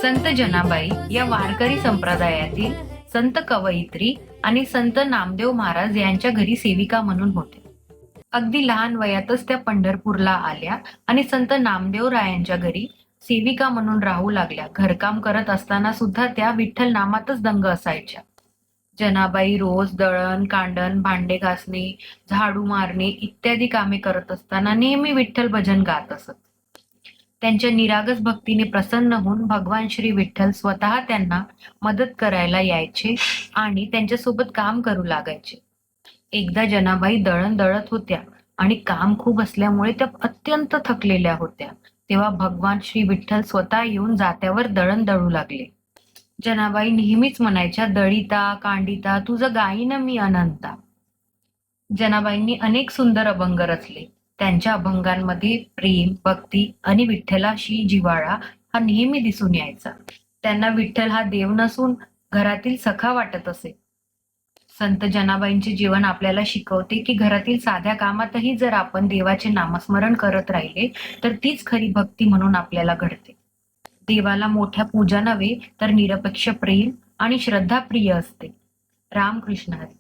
संत जनाबाई या वारकरी संप्रदायातील संत कवयित्री आणि संत नामदेव महाराज यांच्या घरी सेविका म्हणून होते. अगदी लहान वयातच त्या पंढरपूरला आल्या आणि संत नामदेव रायांच्या घरी सेविका म्हणून राहू लागल्या. घरकाम करत असताना सुद्धा त्या विठ्ठल नामातच दंग असायच्या. जनाबाई रोज दळण कांडण, भांडे घासणे, झाडू मारणे इत्यादी कामे करत असताना नेहमी विठ्ठल भजन गात असत. त्यांच्या निरागस भक्तीने प्रसन्न होऊन भगवान श्री विठ्ठल स्वतः त्यांना मदत करायला यायचे आणि त्यांच्यासोबत काम करू लागायचे. एकदा जनाबाई दळण दळत होत्या आणि काम खूप असल्यामुळे त्या अत्यंत थकलेल्या होत्या. तेव्हा भगवान श्री विठ्ठल स्वतः येऊन जात्यावर दळण दळू लागले. जनाबाई नेहमीच म्हणायच्या, दळिता कांडिता तुझं गाईन मी अनंता. जनाबाईंनी अनेक सुंदर अभंग रचले. त्यांच्या अभंगांमध्ये प्रेम, भक्ती आणि विठ्ठलाशी जिव्हाळा हा नेहमी दिसून यायचा. त्यांना विठ्ठल हा देव नसून घरातील सखा वाटत असे. संत जनाबाईंचे जीवन आपल्याला शिकवते की घरातील साध्या कामातही जर आपण देवाचे नामस्मरण करत राहिले तर तीच खरी भक्ती म्हणून आपल्याला घडते. देवाला मोठ्या पूजा नव्हे तर निरपेक्ष प्रेम आणि श्रद्धा प्रिय असते. रामकृष्ण हरी.